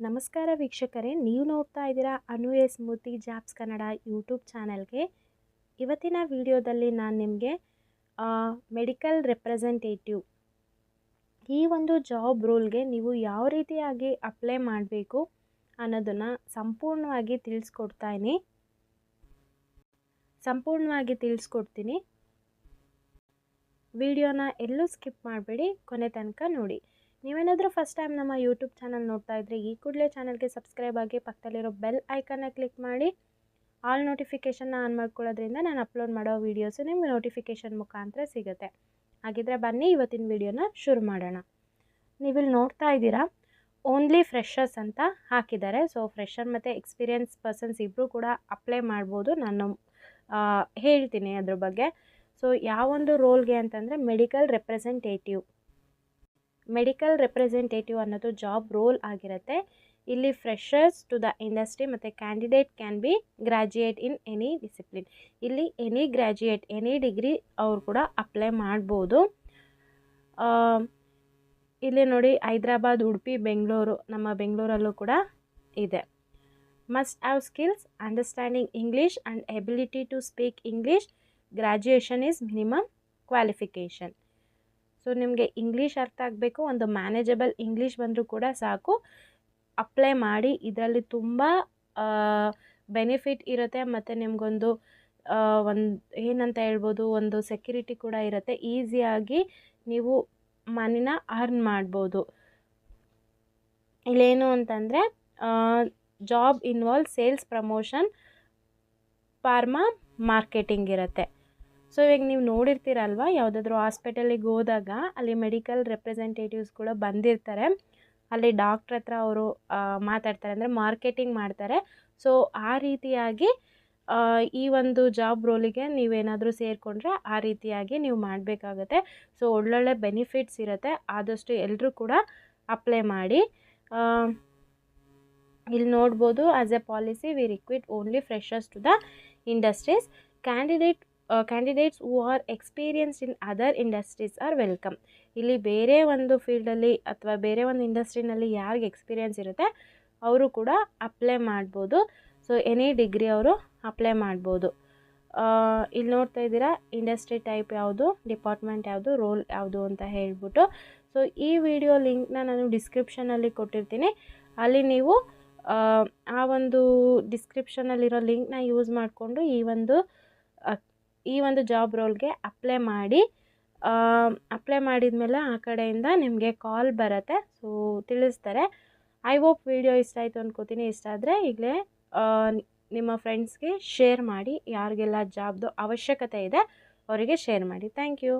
ನಮಸ್ಕಾರ ವೀಕ್ಷಕರೇ, ನೀವು ನೋಡ್ತಾ ಇದ್ದೀರಾ ಅನು ಎಸ್ ಮೂರ್ತಿ ಜಾಬ್ಸ್ ಕನ್ನಡ ಯೂಟ್ಯೂಬ್ ಚಾನಲ್ಗೆ. ಇವತ್ತಿನ ವಿಡಿಯೋದಲ್ಲಿ ನಾನು ನಿಮಗೆ ಮೆಡಿಕಲ್ ರೆಪ್ರೆಸೆಂಟೇಟಿವ್ ಈ ಒಂದು ಜಾಬ್ ರೋಲ್ಗೆ ನೀವು ಯಾವ ರೀತಿಯಾಗಿ ಅಪ್ಲೈ ಮಾಡಬೇಕು ಅನ್ನೋದನ್ನು ಸಂಪೂರ್ಣವಾಗಿ ತಿಳಿಸ್ಕೊಡ್ತೀನಿ. ವಿಡಿಯೋನ ಎಲ್ಲೂ ಸ್ಕಿಪ್ ಮಾಡಬೇಡಿ, ಕೊನೆ ತನಕ ನೋಡಿ. ನೀವೇನಾದರೂ ಫಸ್ಟ್ ಟೈಮ್ ನಮ್ಮ ಯೂಟ್ಯೂಬ್ ಚಾನಲ್ ನೋಡ್ತಾ ಇದ್ದರೆ ಈ ಕೂಡಲೇ ಚಾನಲ್ಗೆ ಸಬ್ಸ್ಕ್ರೈಬ್ ಆಗಿ ಪಕ್ಕದಲ್ಲಿರೋ ಬೆಲ್ ಐಕನ್ನ ಕ್ಲಿಕ್ ಮಾಡಿ ಆಲ್ ನೋಟಿಫಿಕೇಷನ್ನ ಆನ್ ಮಾಡ್ಕೊಳ್ಳೋದ್ರಿಂದ ನಾನು ಅಪ್ಲೋಡ್ ಮಾಡೋ ವೀಡಿಯೋಸು ನಿಮಗೆ ನೋಟಿಫಿಕೇಷನ್ ಮುಖಾಂತರ ಸಿಗುತ್ತೆ. ಹಾಗಿದ್ರೆ ಬನ್ನಿ ಇವತ್ತಿನ ವಿಡಿಯೋನ ಶುರು ಮಾಡೋಣ. ನೀವಿಲ್ಲಿ ನೋಡ್ತಾ ಇದ್ದೀರಾ ಓನ್ಲಿ ಫ್ರೆಷರ್ಸ್ ಅಂತ ಹಾಕಿದ್ದಾರೆ. ಸೊ ಫ್ರೆಷರ್ ಮತ್ತು ಎಕ್ಸ್ಪೀರಿಯನ್ಸ್ ಪರ್ಸನ್ಸ್ ಇಬ್ಬರು ಕೂಡ ಅಪ್ಲೈ ಮಾಡ್ಬೋದು. ನಾನು ಹೇಳ್ತೀನಿ ಅದ್ರ ಬಗ್ಗೆ. ಸೊ ಯಾವೊಂದು ರೋಲ್ಗೆ ಅಂತಂದರೆ ಮೆಡಿಕಲ್ ರೆಪ್ರೆಸೆಂಟೇಟಿವ್ ಅನ್ನೋದು ಜಾಬ್ ರೋಲ್ ಆಗಿರುತ್ತೆ. ಇಲ್ಲಿ ಫ್ರೆಷರ್ಸ್ ಟು ದ ಇಂಡಸ್ಟ್ರಿ ಮತ್ತು candidate can be graduate in any discipline. ಇಲ್ಲಿ ಎನಿ ಗ್ರ್ಯಾಜುಯೇಟ್ ಎನಿ ಡಿಗ್ರಿ ಅವ್ರು ಕೂಡ ಅಪ್ಲೈ ಮಾಡ್ಬೋದು. ಇಲ್ಲಿ ನೋಡಿ ಹೈದ್ರಾಬಾದ್, ಉಡುಪಿ, ಬೆಂಗಳೂರು, ನಮ್ಮ ಬೆಂಗಳೂರಲ್ಲೂ ಕೂಡ ಇದೆ. Must have skills, understanding English and ability to speak English. Graduation is minimum qualification. So ನಿಮಗೆ ಇಂಗ್ಲೀಷ್ ಅರ್ಥ ಆಗಬೇಕು, ಒಂದು ಮ್ಯಾನೇಜಬಲ್ ಇಂಗ್ಲೀಷ್ ಬಂದರೂ ಕೂಡ ಸಾಕು. ಅಪ್ಲೈ ಮಾಡಿ. ಇದರಲ್ಲಿ ತುಂಬ ಬೆನಿಫಿಟ್ ಇರುತ್ತೆ ಮತ್ತು ನಿಮಗೊಂದು ಏನಂತ ಹೇಳ್ಬೋದು, ಒಂದು ಸೆಕ್ಯೂರಿಟಿ ಕೂಡ ಇರುತ್ತೆ. ಈಸಿಯಾಗಿ ನೀವು ಮನಿನ ಅರ್ನ್ ಮಾಡ್ಬೋದು. ಇಲ್ಲೇನು ಅಂತಂದರೆ job involve sales, promotion, pharma, marketing ಇರುತ್ತೆ. ಸೊ ಇವಾಗ ನೀವು ನೋಡಿರ್ತೀರಲ್ವ, ಯಾವುದಾದ್ರೂ ಹಾಸ್ಪಿಟಲಿಗೆ ಹೋದಾಗ ಅಲ್ಲಿ ಮೆಡಿಕಲ್ ರೆಪ್ರೆಸೆಂಟೇಟಿವ್ಸ್ ಕೂಡ ಬಂದಿರ್ತಾರೆ. ಅಲ್ಲಿ ಡಾಕ್ಟ್ರ್ ಹತ್ರ ಅವರು ಮಾತಾಡ್ತಾರೆ, ಅಂದರೆ ಮಾರ್ಕೆಟಿಂಗ್ ಮಾಡ್ತಾರೆ. ಸೊ ಆ ರೀತಿಯಾಗಿ ಈ ಒಂದು ಜಾಬ್ ರೋಲಿಗೆ ನೀವೇನಾದರೂ ಸೇರಿಕೊಂಡ್ರೆ ಆ ರೀತಿಯಾಗಿ ನೀವು ಮಾಡಬೇಕಾಗತ್ತೆ. ಸೊ ಒಳ್ಳೊಳ್ಳೆ ಬೆನಿಫಿಟ್ಸ್ ಇರುತ್ತೆ. ಆದಷ್ಟು ಎಲ್ಲರೂ ಕೂಡ ಅಪ್ಲೈ ಮಾಡಿ. ಇಲ್ಲಿ ನೋಡ್ಬೋದು, as a policy we recruit only freshers to the industries. Candidates who are experienced in other industries are welcome. ಇಲ್ಲಿ ಬೇರೆ ಒಂದು ಫೀಲ್ಡಲ್ಲಿ ಅಥವಾ ಬೇರೆ ಒಂದು ಇಂಡಸ್ಟ್ರಿನಲ್ಲಿ ಯಾರಿಗೆ ಎಕ್ಸ್ಪೀರಿಯನ್ಸ್ ಇರುತ್ತೆ ಅವರು ಕೂಡ ಅಪ್ಲೈ ಮಾಡ್ಬೋದು. ಸೊ ಎನಿ ಡಿಗ್ರಿ ಅವರು ಅಪ್ಲೈ ಮಾಡ್ಬೋದು. ಇಲ್ಲಿ ನೋಡ್ತಾ ಇದ್ದೀರಾ ಇಂಡಸ್ಟ್ರಿ ಟೈಪ್ ಯಾವುದು, ಡಿಪಾರ್ಟ್ಮೆಂಟ್ ಯಾವುದು, ರೋಲ್ ಯಾವುದು ಅಂತ ಹೇಳ್ಬಿಟ್ಟು. ಸೊ ಈ ವಿಡಿಯೋ ಲಿಂಕ್ನ ನಾನು ಡಿಸ್ಕ್ರಿಪ್ಷನಲ್ಲಿ ಕೊಟ್ಟಿರ್ತೀನಿ. ಅಲ್ಲಿ ನೀವು ಆ ಒಂದು ಡಿಸ್ಕ್ರಿಪ್ಷನಲ್ಲಿರೋ ಲಿಂಕ್ನ ಯೂಸ್ ಮಾಡಿಕೊಂಡು ಈ ಒಂದು ಜಾಬ್ ರೋಲ್ಗೆ ಅಪ್ಲೈ ಮಾಡಿ. ಅಪ್ಲೈ ಮಾಡಿದ್ಮೇಲೆ ಆ ಕಡೆಯಿಂದ ನಿಮಗೆ ಕಾಲ್ ಬರುತ್ತೆ. ಸೊ ತಿಳಿಸ್ತಾರೆ. ಐ ಹೋಪ್ ವಿಡಿಯೋ ಇಷ್ಟ ಆಯಿತು ಅನ್ಕೋತೀನಿ. ಇಷ್ಟ ಆದರೆ ಈಗಲೇ ನಿಮ್ಮ ಫ್ರೆಂಡ್ಸ್ಗೆ ಶೇರ್ ಮಾಡಿ. ಯಾರಿಗೆಲ್ಲ ಜಾಬ್ದು ಅವಶ್ಯಕತೆ ಇದೆ ಅವರಿಗೆ ಶೇರ್ ಮಾಡಿ. Thank you.